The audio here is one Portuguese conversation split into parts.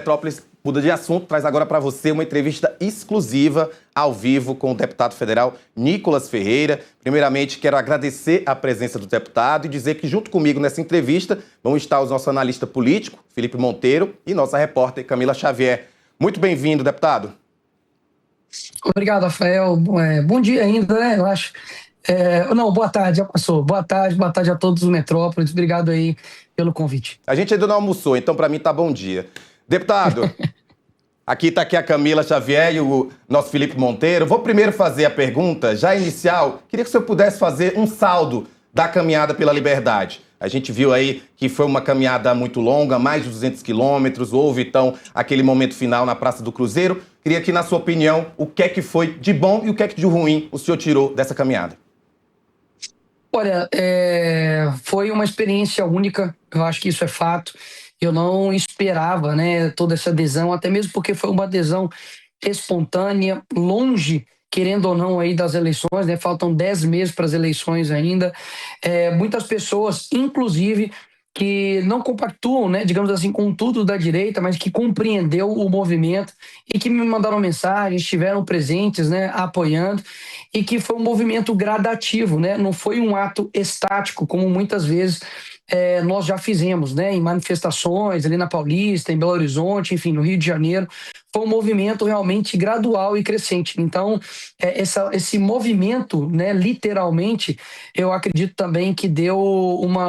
Metrópolis muda de assunto, traz agora para você uma entrevista exclusiva, ao vivo, com o deputado federal Nicolas Ferreira. Primeiramente, quero agradecer a presença do deputado e dizer que junto comigo nessa entrevista vão estar o nosso analista político, Felipe Monteiro, e nossa repórter, Camila Xavier. Muito bem-vindo, deputado. Obrigado, Rafael. Bom dia ainda, né? Eu acho. Não, boa tarde, já passou. Boa tarde a todos os Metrópolis. Obrigado aí pelo convite. A gente ainda não almoçou, então para mim tá bom dia. Deputado, aqui a Camila Xavier e o nosso Felipe Monteiro. Vou primeiro fazer a pergunta, já inicial. Queria que o senhor pudesse fazer um saldo da caminhada pela liberdade. A gente viu aí que foi uma caminhada muito longa, mais de 200 quilômetros. Houve, então, aquele momento final na Praça do Cruzeiro. Queria que, na sua opinião, o que é que foi de bom e o que é que de ruim o senhor tirou dessa caminhada? Olha, foi uma experiência única, eu acho que isso é fato. Eu não esperava, né, toda essa adesão, até mesmo porque foi uma adesão espontânea, longe, querendo ou não, aí das eleições, né? Faltam 10 meses para as eleições ainda. Muitas pessoas, inclusive, que não compactuam, né, digamos assim, com tudo da direita, mas que compreendeu o movimento e que me mandaram mensagens, estiveram presentes, né, apoiando, e que foi um movimento gradativo, né? Não foi um ato estático, como muitas vezes nós já fizemos, né, em manifestações ali na Paulista, em Belo Horizonte, enfim, no Rio de Janeiro. Foi um movimento realmente gradual e crescente. Então, esse movimento, né, literalmente, eu acredito também que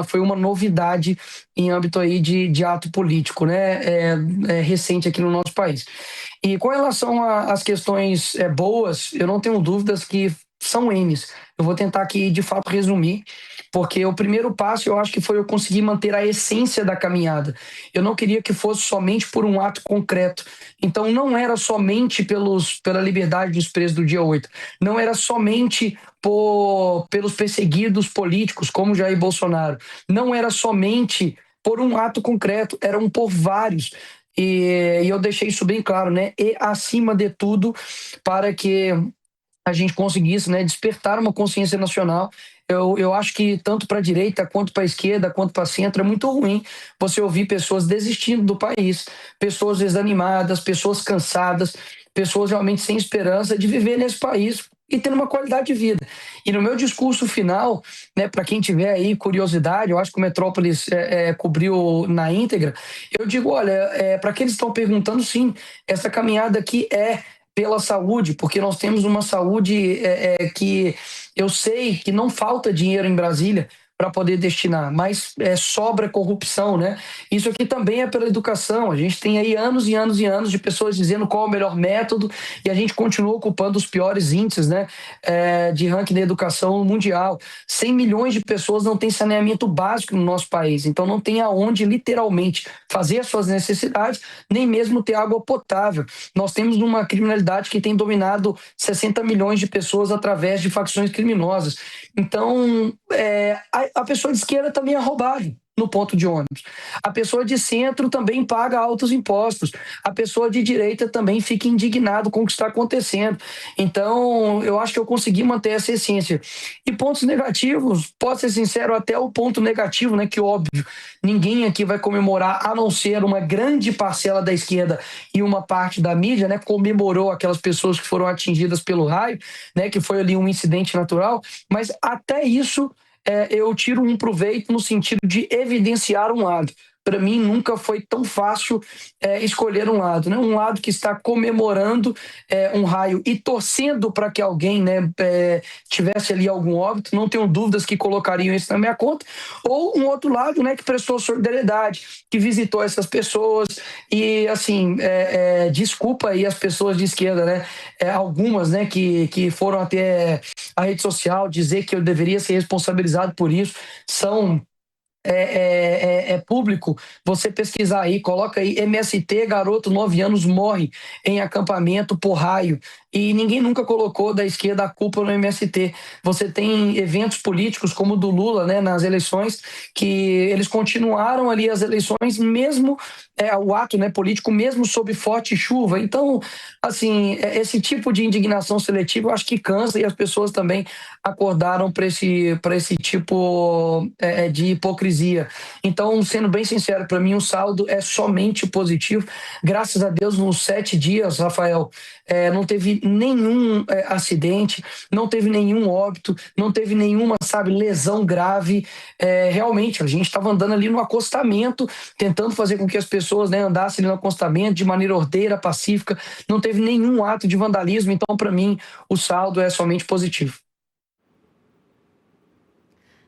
foi uma novidade em âmbito aí de ato político, né, recente aqui no nosso país. E com relação às questões boas, eu não tenho dúvidas que são N's. Eu vou tentar aqui, de fato, resumir, porque o primeiro passo, eu acho que foi eu conseguir manter a essência da caminhada. Eu não queria que fosse somente por um ato concreto. Então, não era somente pela liberdade dos presos do dia 8. Não era somente pelos perseguidos políticos, como Jair Bolsonaro. Não era somente por um ato concreto, eram por vários. E eu deixei isso bem claro, né? E, acima de tudo, para que a gente conseguisse, né, despertar uma consciência nacional. Eu acho que tanto para a direita, quanto para a esquerda, quanto para o centro, é muito ruim você ouvir pessoas desistindo do país, pessoas desanimadas, pessoas cansadas, pessoas realmente sem esperança de viver nesse país e ter uma qualidade de vida. E no meu discurso final, né, para quem tiver aí curiosidade, eu acho que o Metrópolis cobriu na íntegra, eu digo, olha, para quem eles estão perguntando, sim, essa caminhada aqui é pela saúde, porque nós temos uma saúde que eu sei que não falta dinheiro em Brasília para poder destinar, mas sobra corrupção, né? Isso aqui também é pela educação. A gente tem aí anos e anos e anos de pessoas dizendo qual é o melhor método e a gente continua ocupando os piores índices, né, de ranking da educação mundial. 100 milhões de pessoas não têm saneamento básico no nosso país, então não tem aonde literalmente fazer as suas necessidades, nem mesmo ter água potável. Nós temos uma criminalidade que tem dominado 60 milhões de pessoas através de facções criminosas. Então, a pessoa de esquerda também é roubada no ponto de ônibus. A pessoa de centro também paga altos impostos. A pessoa de direita também fica indignado com o que está acontecendo. Então, eu acho que eu consegui manter essa essência. E pontos negativos, posso ser sincero, até o ponto negativo, né, que óbvio, ninguém aqui vai comemorar, a não ser uma grande parcela da esquerda e uma parte da mídia, né, comemorou aquelas pessoas que foram atingidas pelo raio, né, que foi ali um incidente natural, mas até isso eu tiro um proveito no sentido de evidenciar um lado. Para mim, nunca foi tão fácil escolher um lado, né? Um lado que está comemorando um raio e torcendo para que alguém, né, tivesse ali algum óbito, não tenho dúvidas que colocariam isso na minha conta, ou um outro lado, né, que prestou solidariedade, que visitou essas pessoas e, assim, desculpa aí as pessoas de esquerda, né, algumas, né, que foram até a rede social dizer que eu deveria ser responsabilizado por isso, são público, você pesquisar aí, coloca aí MST, garoto 9 anos morre em acampamento por raio, e ninguém nunca colocou da esquerda a culpa no MST. Você tem eventos políticos como o do Lula, né, nas eleições, que eles continuaram ali as eleições, mesmo o ato, né, político, mesmo sob forte chuva. Então, assim, esse tipo de indignação seletiva eu acho que cansa, e as pessoas também acordaram para esse tipo de hipocrisia. hipocrisia. Então, sendo bem sincero, para mim o saldo é somente positivo. Graças a Deus, nos 7 dias, Rafael, não teve nenhum acidente, não teve nenhum óbito, não teve nenhuma, sabe, lesão grave. Realmente, a gente estava andando ali no acostamento, tentando fazer com que as pessoas, né, andassem ali no acostamento de maneira ordeira, pacífica. Não teve nenhum ato de vandalismo. Então, para mim, o saldo é somente positivo.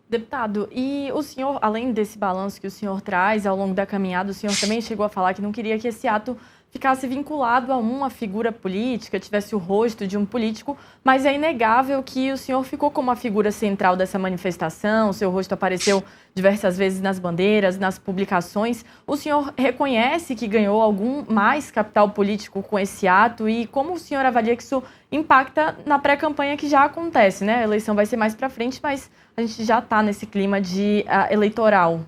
Deputado, e o senhor, além desse balanço que o senhor traz ao longo da caminhada, o senhor também chegou a falar que não queria que esse ato ficasse vinculado a uma figura política, tivesse o rosto de um político, mas é inegável que o senhor ficou como a figura central dessa manifestação, o seu rosto apareceu diversas vezes nas bandeiras, nas publicações. O senhor reconhece que ganhou algum mais capital político com esse ato e como o senhor avalia que isso impacta na pré-campanha que já acontece, né? A eleição vai ser mais para frente, mas a gente já está nesse clima de eleitoral.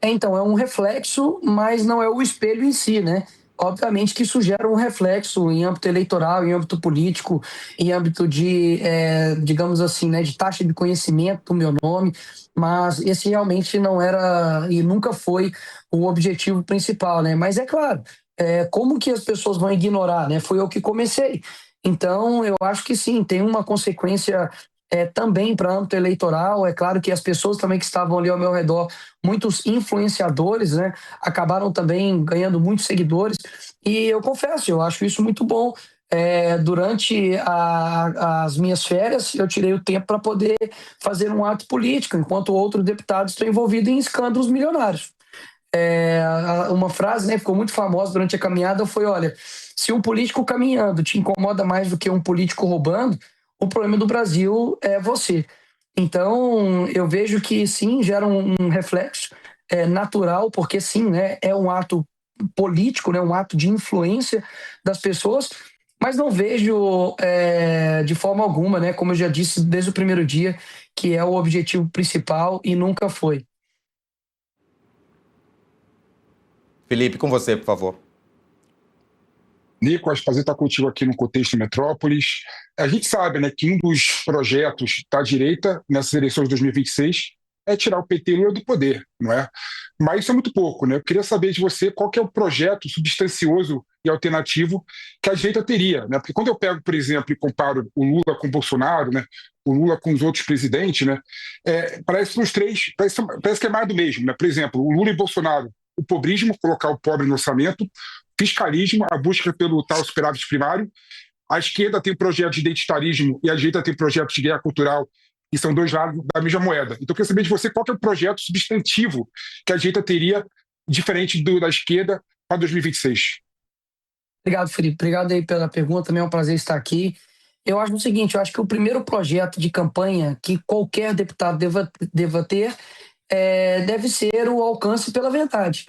Então, é um reflexo, mas não é o espelho em si, né? Obviamente que isso gera um reflexo em âmbito eleitoral, em âmbito político, em âmbito de, digamos assim, né, de taxa de conhecimento do meu nome, mas esse realmente não era e nunca foi o objetivo principal, né? Mas é claro, como que as pessoas vão ignorar, né? Foi eu que comecei. Então, eu acho que sim, tem uma consequência também para âmbito eleitoral. É claro que as pessoas também que estavam ali ao meu redor, muitos influenciadores, né, acabaram também ganhando muitos seguidores. E eu confesso, eu acho isso muito bom. Durante as minhas férias, eu tirei o tempo para poder fazer um ato político, enquanto outros deputados estão envolvidos em escândalos milionários. Uma frase, né, ficou muito famosa durante a caminhada foi: olha, se um político caminhando te incomoda mais do que um político roubando, o problema do Brasil é você. Então, eu vejo que sim, gera um reflexo natural, porque sim, né, é um ato político, né, um ato de influência das pessoas, mas não vejo de forma alguma, né, como eu já disse desde o primeiro dia, que é o objetivo principal e nunca foi. Felipe, com você, por favor. Nicolas, prazer estar contigo aqui no Contexto Metrópolis. A gente sabe, né, que um dos projetos da direita nessas eleições de 2026 é tirar o PT e Lula do poder, não é? Mas isso é muito pouco, né? Eu queria saber de você qual que é o projeto substancioso e alternativo que a direita teria, né? Porque quando eu pego, por exemplo, e comparo o Lula com o Bolsonaro, né, o Lula com os outros presidentes, né, parece que os três, parece que é mais do mesmo, né? Por exemplo, o Lula e Bolsonaro, o pobrismo, colocar o pobre no orçamento, fiscalismo, a busca pelo tal superávit primário. A esquerda tem projetos de identitarismo e a direita tem projetos de guerra cultural, que são dois lados da mesma moeda. Então, eu queria saber de você qual que é o projeto substantivo que a direita teria diferente da esquerda para 2026. Obrigado, Felipe. Obrigado aí pela pergunta. Também é um prazer estar aqui. Eu acho o seguinte, eu acho que o primeiro projeto de campanha que qualquer deputado deva ter deve ser o alcance pela verdade.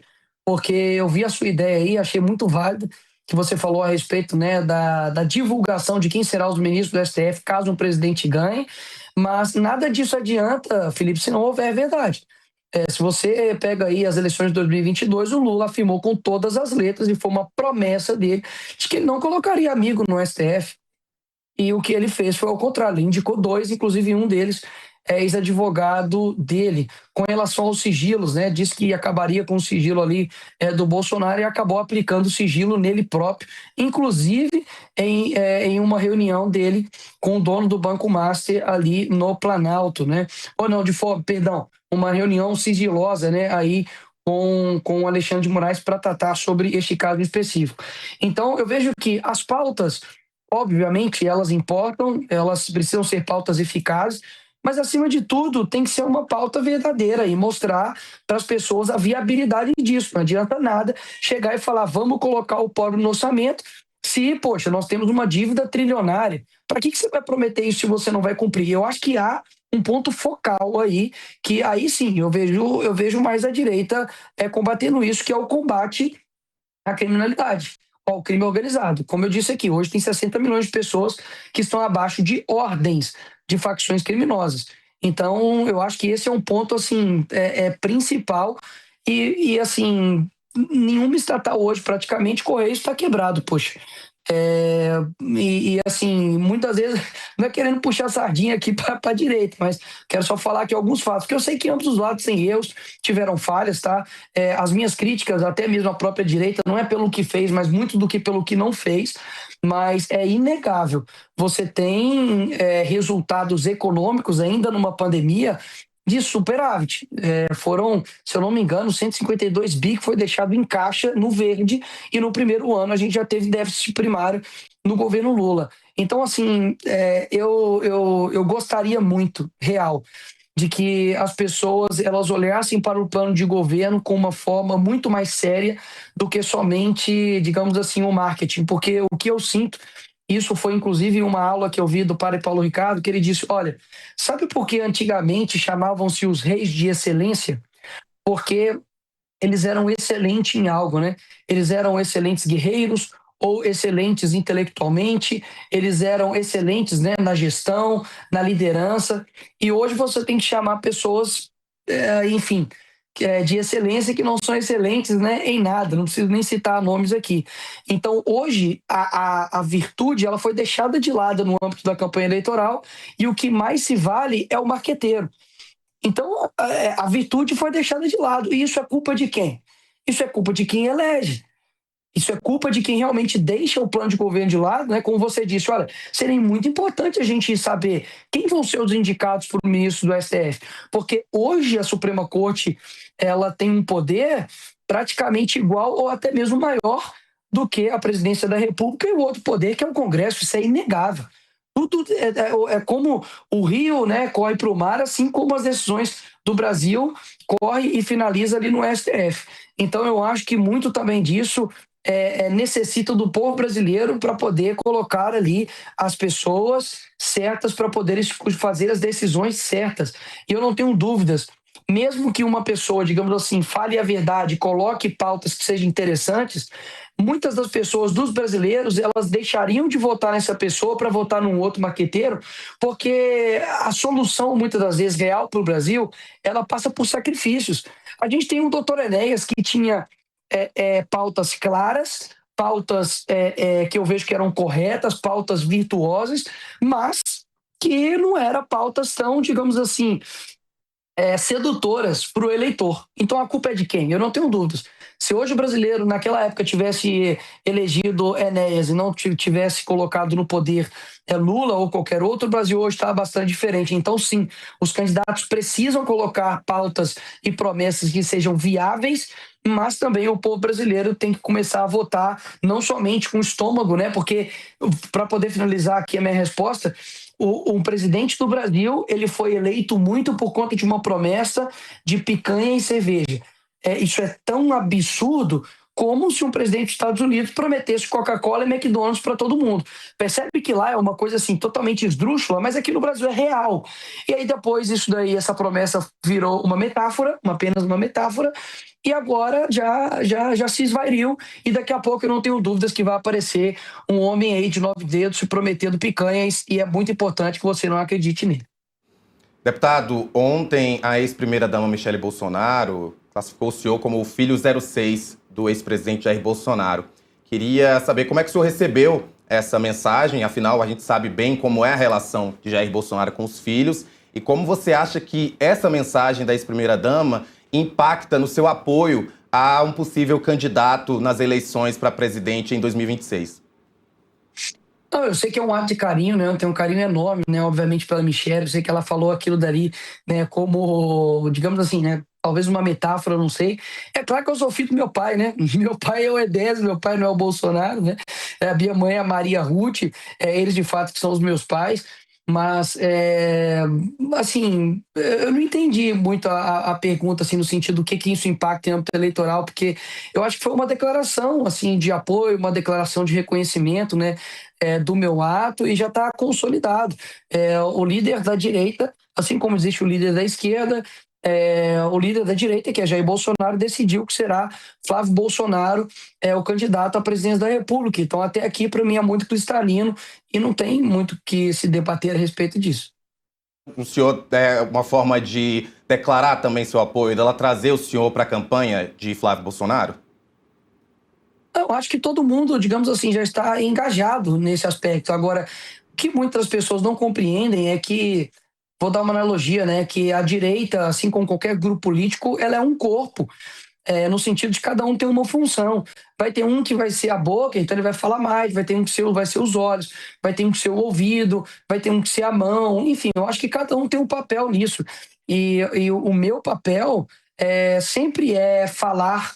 Porque eu vi a sua ideia aí, achei muito válida, que você falou a respeito, né, da divulgação de quem será os ministros do STF caso um presidente ganhe, mas nada disso adianta, Felipe, se não houver verdade. Se você pega aí as eleições de 2022, o Lula afirmou com todas as letras, e foi uma promessa dele, de que ele não colocaria amigo no STF. E o que ele fez foi ao contrário, ele indicou 2, inclusive um deles é ex-advogado dele. Com relação aos sigilos, né, disse que acabaria com o sigilo ali do Bolsonaro e acabou aplicando o sigilo nele próprio, inclusive em uma reunião dele com o dono do Banco Master ali no Planalto, né? Ou não, perdão, uma reunião sigilosa, né, aí com o Alexandre de Moraes para tratar sobre este caso específico. Então, eu vejo que as pautas, obviamente, elas importam, elas precisam ser pautas eficazes, mas, acima de tudo, tem que ser uma pauta verdadeira e mostrar para as pessoas a viabilidade disso. Não adianta nada chegar e falar: vamos colocar o pobre no orçamento, se, poxa, nós temos uma dívida trilionária. Para que você vai prometer isso se você não vai cumprir? Eu acho que há um ponto focal aí, que aí sim, eu vejo mais a direita combatendo isso, que é o combate à criminalidade, ao crime organizado. Como eu disse aqui, hoje tem 60 milhões de pessoas que estão abaixo de ordens de facções criminosas. Então, eu acho que esse é um ponto assim principal e assim, nenhuma estatal hoje, praticamente, Correio está quebrado, poxa. Assim, muitas vezes, não é querendo puxar a sardinha aqui para a direita, mas quero só falar aqui alguns fatos, porque eu sei que ambos os lados têm erros, tiveram falhas, tá? As minhas críticas, até mesmo a própria direita, não é pelo que fez, mas muito do que pelo que não fez, mas é inegável. Você tem resultados econômicos ainda numa pandemia de superávit. Foram, se eu não me engano, 152 bi que foi deixado em caixa no verde, e no primeiro ano a gente já teve déficit primário no governo Lula. Então, assim, eu gostaria muito, real, de que as pessoas elas olhassem para o plano de governo com uma forma muito mais séria do que somente, digamos assim, o marketing, porque o que eu sinto, isso foi inclusive uma aula que eu vi do padre Paulo Ricardo, que ele disse, olha, sabe por que antigamente chamavam-se os reis de excelência? Porque eles eram excelentes em algo, né? Eles eram excelentes guerreiros ou excelentes intelectualmente, eles eram excelentes, né, na gestão, na liderança, e hoje você tem que chamar pessoas, enfim, de excelência que não são excelentes, né, em nada, não preciso nem citar nomes aqui. Então, hoje, a virtude ela foi deixada de lado no âmbito da campanha eleitoral, e o que mais se vale é o marqueteiro. Então, a virtude foi deixada de lado. E isso é culpa de quem? Isso é culpa de quem elege. Isso é culpa de quem realmente deixa o plano de governo de lado, né? Como você disse, olha, seria muito importante a gente saber quem vão ser os indicados por ministro do STF, porque hoje a Suprema Corte ela tem um poder praticamente igual ou até mesmo maior do que a presidência da República e o outro poder que é o Congresso. Isso é inegável. Tudo é como o rio, né, corre para o mar, assim como as decisões do Brasil corre e finaliza ali no STF. Então eu acho que muito também disso necessita do povo brasileiro para poder colocar ali as pessoas certas para poder fazer as decisões certas. E eu não tenho dúvidas, mesmo que uma pessoa, digamos assim, fale a verdade, coloque pautas que sejam interessantes, muitas das pessoas, dos brasileiros, elas deixariam de votar nessa pessoa para votar num outro maqueteiro, porque a solução, muitas das vezes, real para o Brasil, ela passa por sacrifícios. A gente tem um doutor Enéas que tinha pautas claras, pautas que eu vejo que eram corretas, pautas virtuosas, mas que não eram pautas tão, digamos assim, sedutoras para o eleitor. Então a culpa é de quem? Eu não tenho dúvidas. Se hoje o brasileiro, naquela época, tivesse elegido Enéas e não tivesse colocado no poder Lula ou qualquer outro, o Brasil hoje está bastante diferente. Então, sim, os candidatos precisam colocar pautas e promessas que sejam viáveis, mas também o povo brasileiro tem que começar a votar não somente com o estômago, né? Porque, para poder finalizar aqui a minha resposta, o presidente do Brasil ele foi eleito muito por conta de uma promessa de picanha e cerveja. Isso é tão absurdo como se um presidente dos Estados Unidos prometesse Coca-Cola e McDonald's para todo mundo. Percebe que lá é uma coisa assim totalmente esdrúxula, mas aqui no Brasil é real. E aí depois isso daí, essa promessa virou uma metáfora, apenas uma metáfora, e agora já se esvairiu, e daqui a pouco eu não tenho dúvidas que vai aparecer um homem aí de 9 dedos se prometendo picanhas, e é muito importante que você não acredite nele. Deputado, ontem a ex-primeira-dama Michele Bolsonaro classificou o senhor como o filho 06 do ex-presidente Jair Bolsonaro. Queria saber como é que o senhor recebeu essa mensagem, afinal a gente sabe bem como é a relação de Jair Bolsonaro com os filhos, e como você acha que essa mensagem da ex-primeira-dama impacta no seu apoio a um possível candidato nas eleições para presidente em 2026? Não, eu sei que é um ato de carinho, né? Eu tenho um carinho enorme, né? Obviamente pela Michelle, eu sei que ela falou aquilo dali, né? Como, digamos assim, né? Talvez uma metáfora, não sei. É claro que eu sou filho do meu pai, né? Meu pai é o Edésio, meu pai não é o Bolsonaro, né? A minha mãe é a Maria Ruth, eles de fato que são os meus pais. Mas, assim, eu não entendi muito a pergunta, assim, no sentido do que isso impacta em âmbito eleitoral, porque eu acho que foi uma declaração, assim, de apoio, uma declaração de reconhecimento, né, do meu ato, e já está consolidado. O líder da direita, assim como existe o líder da esquerda, o líder da direita, que é Jair Bolsonaro, decidiu que será Flávio Bolsonaro o candidato à presidência da República. Então, até aqui, para mim, é muito cristalino e não tem muito que se debater a respeito disso. O senhor é uma forma de declarar também seu apoio, dela trazer o senhor para a campanha de Flávio Bolsonaro? Eu acho que todo mundo, digamos assim, já está engajado nesse aspecto. Agora, o que muitas pessoas não compreendem é que, vou dar uma analogia, né, que a direita, assim como qualquer grupo político, ela é um corpo, no sentido de cada um ter uma função. Vai ter um que vai ser a boca, então ele vai falar mais, vai ter um que vai ser os olhos, vai ter um que ser o ouvido, vai ter um que ser a mão, enfim, eu acho que cada um tem um papel nisso. E o meu papel sempre é falar,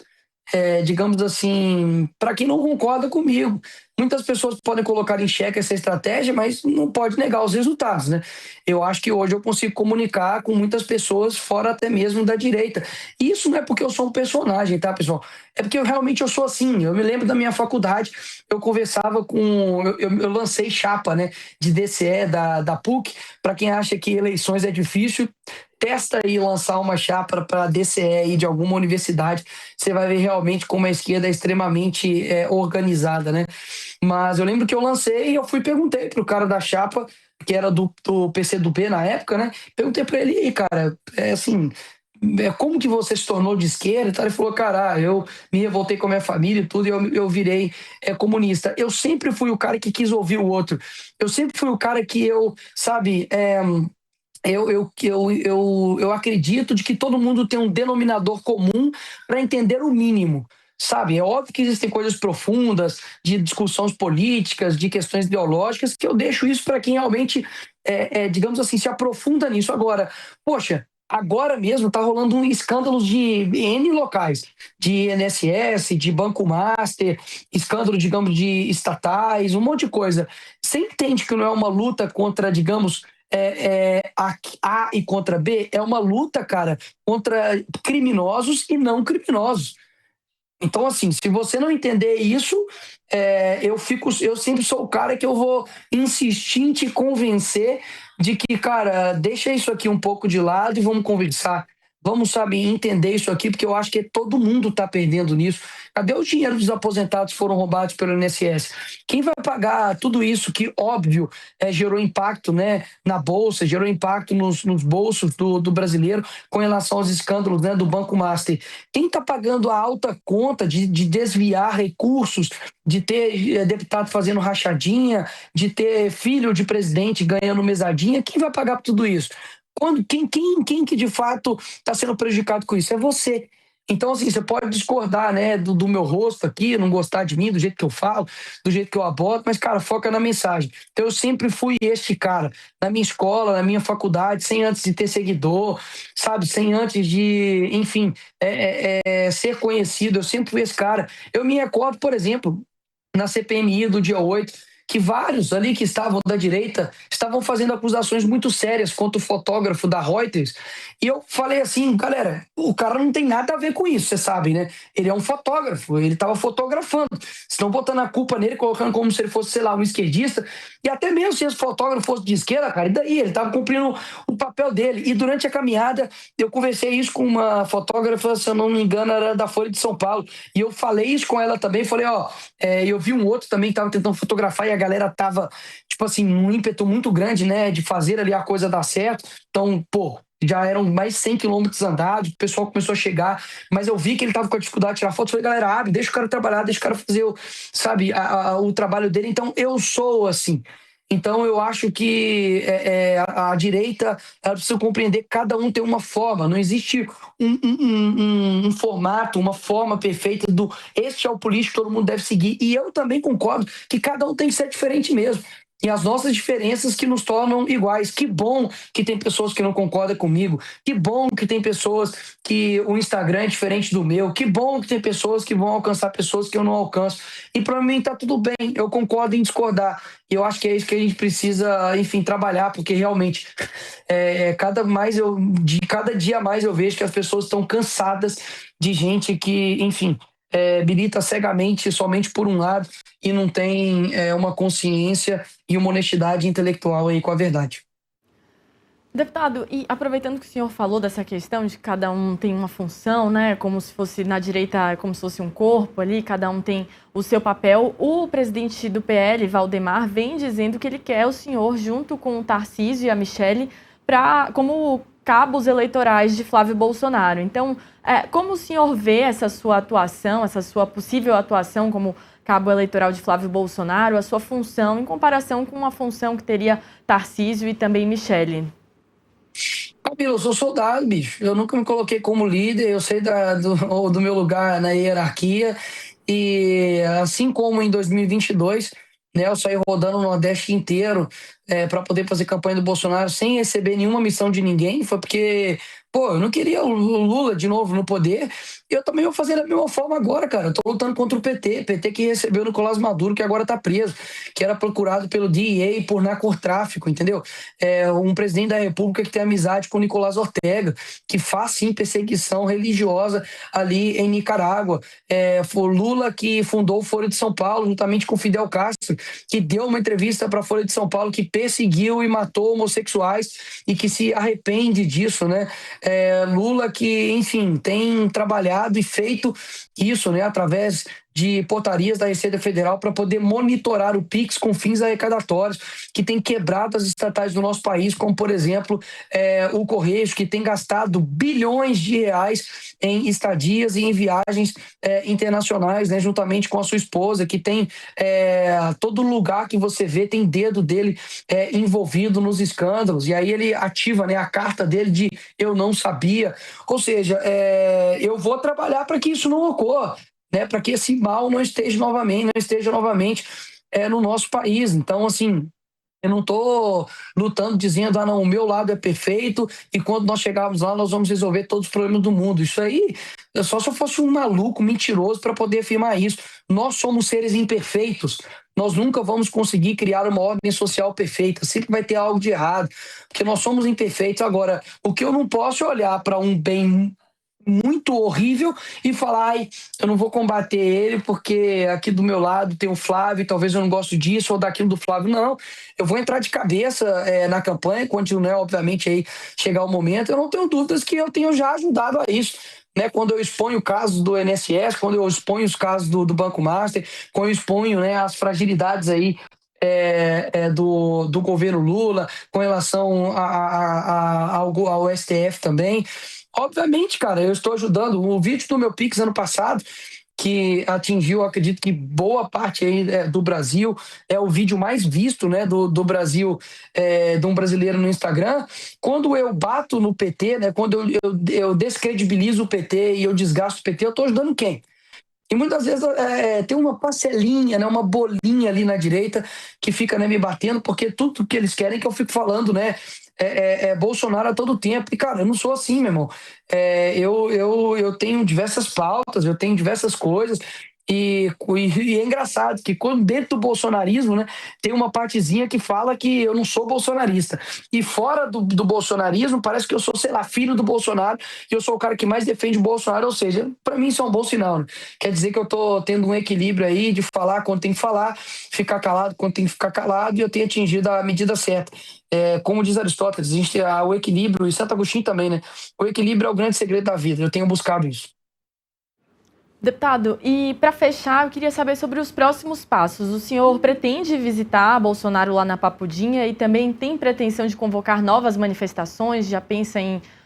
digamos assim, para quem não concorda comigo. Muitas pessoas podem colocar em xeque essa estratégia, mas não pode negar os resultados, né? Eu acho que hoje eu consigo comunicar com muitas pessoas, fora até mesmo da direita. E isso não é porque eu sou um personagem, tá, pessoal? É porque eu sou assim. Eu me lembro da minha faculdade, eu conversava com. Eu lancei chapa, né, de DCE da PUC. Para quem acha que eleições é difícil, testa aí lançar uma chapa para DCE aí de alguma universidade, você vai ver realmente como a esquerda é extremamente organizada, né? Mas eu lembro que eu lancei e eu perguntei pro cara da chapa, que era do PCdoB na época, né? Perguntei para ele, e aí, cara, assim, como que você se tornou de esquerda e tal? Ele falou, cara, eu me revoltei com a minha família e tudo, e eu virei comunista. Eu sempre fui o cara que quis ouvir o outro. Eu sempre fui o cara que sabe, eu acredito de que todo mundo tem um denominador comum para entender o mínimo. Sabe, é óbvio que existem coisas profundas de discussões políticas, de questões ideológicas, que eu deixo isso para quem realmente, digamos assim, se aprofunda nisso. Agora, poxa, agora mesmo está rolando um escândalo de N locais, de INSS, de Banco Master, escândalo, digamos, de estatais, um monte de coisa. Você entende que não é uma luta contra, digamos, A e contra B, é uma luta, cara, contra criminosos e não criminosos. Então, assim, se você não entender isso, eu sempre sou o cara que eu vou insistir em te convencer de que, cara, deixa isso aqui um pouco de lado e vamos conversar. Vamos, sabe, entender isso aqui, porque eu acho que todo mundo está perdendo nisso. Cadê o dinheiro dos aposentados que foram roubados pelo INSS? Quem vai pagar tudo isso que, óbvio, gerou impacto, né, na Bolsa, gerou impacto nos bolsos do brasileiro com relação aos escândalos, né, do Banco Master? Quem está pagando a alta conta de desviar recursos, de ter deputado fazendo rachadinha, de ter filho de presidente ganhando mesadinha? Quem vai pagar por tudo isso? Quem que de fato está sendo prejudicado com isso? É você. Então, assim, você pode discordar, né, do meu rosto aqui, não gostar de mim, do jeito que eu falo, do jeito que eu abordo, mas, cara, foca na mensagem. Então, eu sempre fui este cara, na minha escola, na minha faculdade, sem antes de ter seguidor, sabe, sem antes de, enfim, ser conhecido, eu sempre fui esse cara. Eu me recordo, por exemplo, na CPMI do dia 8, que vários ali que estavam da direita estavam fazendo acusações muito sérias contra o fotógrafo da Reuters. E eu falei assim, galera, o cara não tem nada a ver com isso, você sabe, né? Ele é um fotógrafo, ele estava fotografando. Estão botando a culpa nele, colocando como se ele fosse, sei lá, um esquerdista. E até mesmo se esse fotógrafo fosse de esquerda, cara, e daí? Ele estava cumprindo o papel dele. E durante a caminhada, eu conversei isso com uma fotógrafa, se eu não me engano, era da Folha de São Paulo. E eu falei isso com ela também, falei, eu vi um outro também que estava tentando fotografar e a galera tava, tipo assim, um ímpeto muito grande, né, de fazer ali a coisa dar certo. Então, pô, já eram mais 100 quilômetros andados, o pessoal começou a chegar, mas eu vi que ele tava com a dificuldade de tirar foto, falei, galera, abre, deixa o cara trabalhar, deixa o cara fazer, sabe, o trabalho dele. Então, eu sou assim. Então, eu acho que a direita, ela precisa compreender que cada um tem uma forma, não existe um formato, uma forma perfeita do este é o político que todo mundo deve seguir. E eu também concordo que cada um tem que ser diferente mesmo. E as nossas diferenças que nos tornam iguais. Que bom que tem pessoas que não concordam comigo. Que bom que tem pessoas que o Instagram é diferente do meu. Que bom que tem pessoas que vão alcançar pessoas que eu não alcanço. E para mim tá tudo bem. Eu concordo em discordar. E eu acho que é isso que a gente precisa, enfim, trabalhar, porque realmente cada dia mais eu vejo que as pessoas estão cansadas de gente que, enfim, milita cegamente somente por um lado e não tem uma consciência e uma honestidade intelectual aí com a verdade. Deputado, e aproveitando que o senhor falou dessa questão de que cada um tem uma função, né, como se fosse na direita, como se fosse um corpo ali, cada um tem o seu papel, o presidente do PL, Valdemar, vem dizendo que ele quer o senhor junto com o Tarcísio e a Michelle como cabos eleitorais de Flávio Bolsonaro. Então, Como o senhor vê essa sua atuação, essa sua possível atuação como cabo eleitoral de Flávio Bolsonaro, a sua função em comparação com uma função que teria Tarcísio e também Michele? Camila, eu sou soldado, bicho. Eu nunca me coloquei como líder, eu sei do meu lugar na hierarquia. E assim como em 2022, né, eu saí rodando o Nordeste inteiro para poder fazer campanha do Bolsonaro sem receber nenhuma missão de ninguém, foi porque, pô, eu não queria o Lula de novo no poder. E eu também vou fazer da mesma forma agora, cara. Eu tô lutando contra o PT que recebeu o Nicolás Maduro, que agora tá preso, que era procurado pelo DEA por narcotráfico, entendeu? Um presidente da República que tem amizade com o Nicolás Ortega, que faz sim perseguição religiosa ali em Nicarágua. Foi o Lula que fundou o Folha de São Paulo, juntamente com Fidel Castro, que deu uma entrevista para a Folha de São Paulo, que perseguiu e matou homossexuais e que se arrepende disso, né? Lula que, enfim, tem trabalhado e feito isso, né, através de portarias da Receita Federal para poder monitorar o PIX com fins arrecadatórios, que tem quebrado as estatais do nosso país, como, por exemplo, o Correios, que tem gastado bilhões de reais em estadias e em viagens internacionais, né, juntamente com a sua esposa, que tem todo lugar que você vê, tem dedo dele envolvido nos escândalos, e aí ele ativa, né, a carta dele de eu não sabia, ou seja, eu vou trabalhar para que isso não ocorra, né, para que esse mal não esteja novamente no nosso país. Então, assim, eu não estou lutando dizendo, não, o meu lado é perfeito e quando nós chegarmos lá nós vamos resolver todos os problemas do mundo. Isso aí, só se eu fosse um maluco mentiroso para poder afirmar isso. Nós somos seres imperfeitos. Nós nunca vamos conseguir criar uma ordem social perfeita. Sempre vai ter algo de errado, porque nós somos imperfeitos. Agora, o que eu não posso é olhar para um bem muito horrível e falar, eu não vou combater ele porque aqui do meu lado tem o Flávio, talvez eu não gosto disso ou daquilo do Flávio. Não, eu vou entrar de cabeça na campanha, quando, né, obviamente aí chegar o momento. Eu não tenho dúvidas que eu tenho já ajudado a isso, né? Quando eu exponho o caso do INSS, quando eu exponho os casos do Banco Master, quando eu exponho, né, as fragilidades aí do governo Lula com relação ao STF também. Obviamente, cara, eu estou ajudando. O vídeo do meu Pix ano passado, que atingiu, acredito que boa parte aí do Brasil, é o vídeo mais visto, né, do Brasil, de um brasileiro no Instagram. Quando eu bato no PT, né, quando eu descredibilizo o PT e eu desgasto o PT, eu estou ajudando quem? E muitas vezes tem uma parcelinha, né, uma bolinha ali na direita que fica, né, me batendo, porque tudo que eles querem é que eu fique falando, né, Bolsonaro a todo tempo. E, cara, eu não sou assim, meu irmão. Eu tenho diversas pautas, eu tenho diversas coisas. E é engraçado que quando dentro do bolsonarismo, né, tem uma partezinha que fala que eu não sou bolsonarista. E fora do bolsonarismo, parece que eu sou, sei lá, filho do Bolsonaro, e eu sou o cara que mais defende o Bolsonaro. Ou seja, para mim isso é um bom sinal, né? Quer dizer que eu tô tendo um equilíbrio aí de falar quando tem que falar, ficar calado quando tem que ficar calado, e eu tenho atingido a medida certa. Como diz Aristóteles, existe o equilíbrio, e Santo Agostinho também, né? O equilíbrio é o grande segredo da vida. Eu tenho buscado isso. Deputado, e para fechar, eu queria saber sobre os próximos passos. O senhor pretende visitar Bolsonaro lá na Papudinha e também tem pretensão de convocar novas manifestações? Já pensa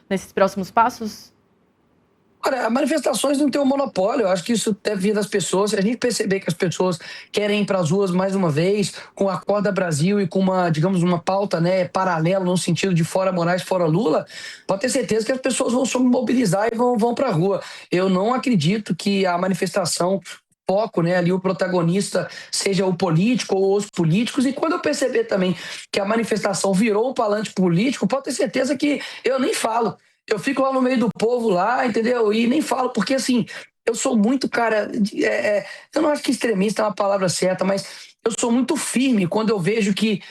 nesses próximos passos? Olha, manifestações não tem um monopólio. Eu acho que isso deve vir das pessoas. Se a gente perceber que as pessoas querem ir para as ruas mais uma vez, com a Acorda Brasil e com uma, digamos, uma pauta, né, paralela no sentido de fora Moraes, fora Lula, pode ter certeza que as pessoas vão se mobilizar e vão para a rua. Eu não acredito que a manifestação foco, né, ali o protagonista seja o político ou os políticos. E quando eu perceber também que a manifestação virou um falante político, pode ter certeza que eu nem falo. Eu fico lá no meio do povo lá, entendeu? E nem falo, porque assim, eu sou muito, cara, eu não acho que extremista é uma palavra certa, mas eu sou muito firme quando eu vejo que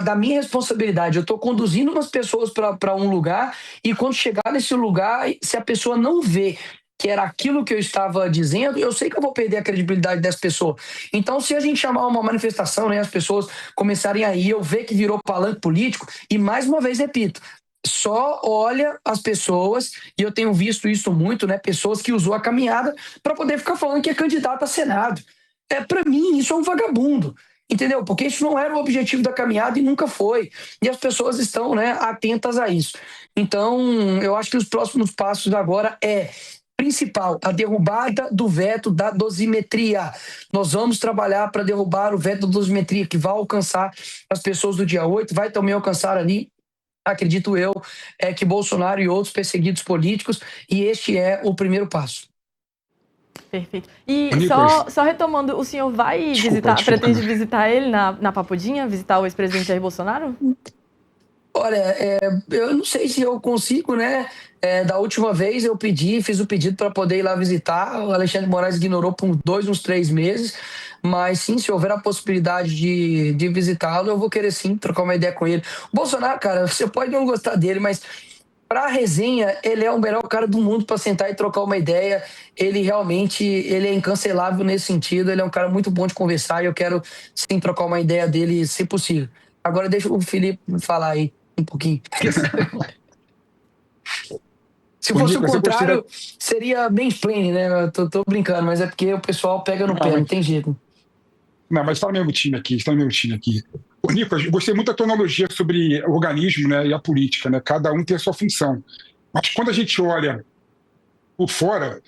da minha responsabilidade, eu estou conduzindo umas pessoas para um lugar, e quando chegar nesse lugar, se a pessoa não vê que era aquilo que eu estava dizendo, eu sei que eu vou perder a credibilidade dessa pessoa. Então, se a gente chamar uma manifestação, né, as pessoas começarem a ir, eu ver que virou palanque político, e mais uma vez repito, só olha as pessoas, e eu tenho visto isso muito, né? Pessoas que usou a caminhada para poder ficar falando que é candidato a Senado. Para mim, isso é um vagabundo. entendeu? Porque isso não era o objetivo da caminhada e nunca foi. E as pessoas estão, né, atentas a isso. Então, eu acho que os próximos passos agora principal, a derrubada do veto da dosimetria. Nós vamos trabalhar para derrubar o veto da dosimetria, que vai alcançar as pessoas do dia 8, vai também alcançar ali, acredito eu, que Bolsonaro e outros perseguidos políticos, e este é o primeiro passo. Perfeito. E Nicolas, só retomando, o senhor vai pretende visitar ele na Papudinha, visitar o ex-presidente Jair Bolsonaro? Olha, eu não sei se eu consigo, né? Da última vez eu fiz o pedido para poder ir lá visitar. O Alexandre de Moraes ignorou por uns 3 meses. Mas sim, se houver a possibilidade de visitá-lo, eu vou querer sim trocar uma ideia com ele. O Bolsonaro, cara, você pode não gostar dele, mas para resenha, ele é o melhor cara do mundo para sentar e trocar uma ideia. Ele realmente é incancelável nesse sentido. Ele é um cara muito bom de conversar e eu quero sim trocar uma ideia dele, se possível. Agora deixa o Felipe falar aí um pouquinho. Se fosse o contrário, seria mansplaining, né? Eu tô brincando, mas é porque o pessoal pega no pé, não tem jeito. Não, mas está no mesmo time aqui, Ô, Nicolas, eu gostei muito da tua analogia sobre o organismo, né, e a política, né? Cada um tem a sua função. Mas quando a gente olha por fora,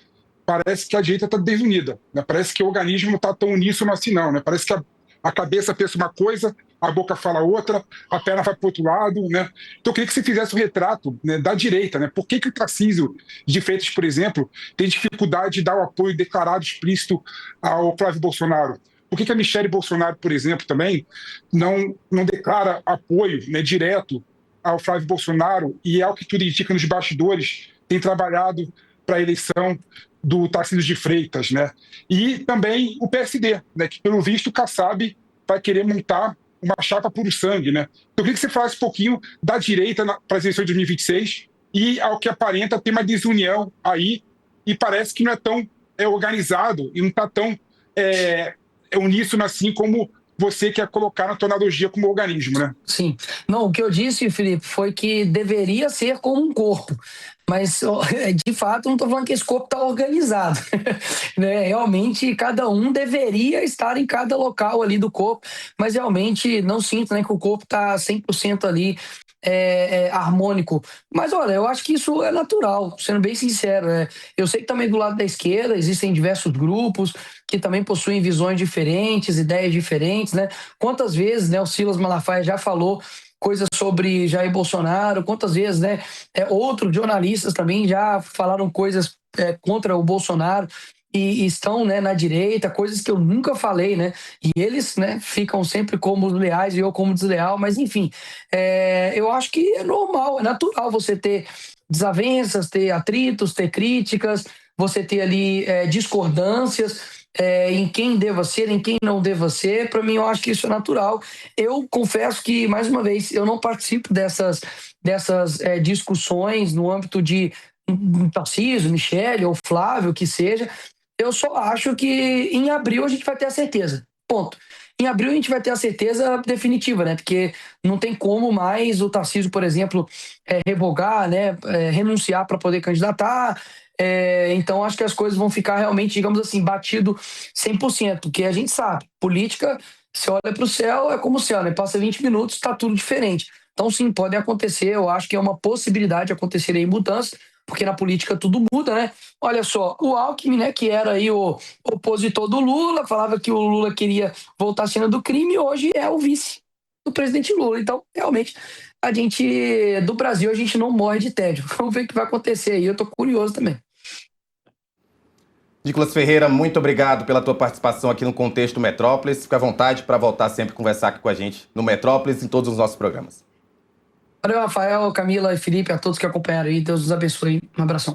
parece que a direita está desunida, né? Parece que o organismo não está tão uníssono assim, não, né? Parece que a cabeça pensa uma coisa, a boca fala outra, a perna vai para o outro lado, né? Então eu queria que você fizesse um retrato, né, da direita, né? Por que o Tarcísio de Freitas, por exemplo, tem dificuldade de dar o apoio declarado, explícito ao Flávio Bolsonaro? Por que a Michelle Bolsonaro, por exemplo, também não declara apoio, né, direto ao Flávio Bolsonaro e, ao que tudo indica nos bastidores, tem trabalhado para a eleição do Tarcísio de Freitas, né? E também o PSD, né, que pelo visto o Kassab vai querer montar uma chapa puro sangue, né? Então, eu queria que você falasse um pouquinho da direita para as eleições de 2026 e, ao que aparenta, tem uma desunião aí e parece que não é tão organizado e não está tão uníssono assim como você quer colocar na tua analogia como organismo, né? Sim. Não, o que eu disse, Felipe, foi que deveria ser como um corpo. Mas, de fato, não estou falando que esse corpo está organizado. Né? Realmente, cada um deveria estar em cada local ali do corpo, mas realmente não sinto, né, que o corpo está 100% ali harmônico. Mas, olha, eu acho que isso é natural, sendo bem sincero. Eu sei que também do lado da esquerda existem diversos grupos que também possuem visões diferentes, ideias diferentes, né? Quantas vezes, né, o Silas Malafaia já falou coisas sobre Jair Bolsonaro, quantas vezes, né, outros jornalistas também já falaram coisas contra o Bolsonaro e estão, né, na direita, coisas que eu nunca falei, né, e eles, né, ficam sempre como leais e eu como desleal, mas enfim, eu acho que é normal, é natural você ter desavenças, ter atritos, ter críticas, você ter ali discordâncias, em quem deva ser, em quem não deva ser. Para mim, eu acho que isso é natural. Eu confesso que, mais uma vez, eu não participo dessas discussões no âmbito de Tarcísio, Michele ou Flávio, que seja. Eu só acho que em abril a gente vai ter a certeza. Ponto. Em abril a gente vai ter a certeza definitiva, né? Porque não tem como mais o Tarcísio, por exemplo, revogar, né? Renunciar para poder candidatar. Então acho que as coisas vão ficar realmente, digamos assim, batido 100%, porque a gente sabe, política, você olha para o céu, é como o céu, né? Passa 20 minutos, está tudo diferente. Então sim, pode acontecer, eu acho que é uma possibilidade de acontecer aí mudanças, porque na política tudo muda, né? Olha só, o Alckmin, né, que era aí o opositor do Lula, falava que o Lula queria voltar à cena do crime, hoje é o vice do presidente Lula. Então, realmente, do Brasil, a gente não morre de tédio. Vamos ver o que vai acontecer aí, eu tô curioso também. Nicolas Ferreira, muito obrigado pela tua participação aqui no Contexto Metrópolis. Fica à vontade para voltar sempre a conversar aqui com a gente no Metrópolis e em todos os nossos programas. Valeu, Rafael, Camila e Felipe, a todos que acompanharam aí. Deus nos abençoe. Um abração.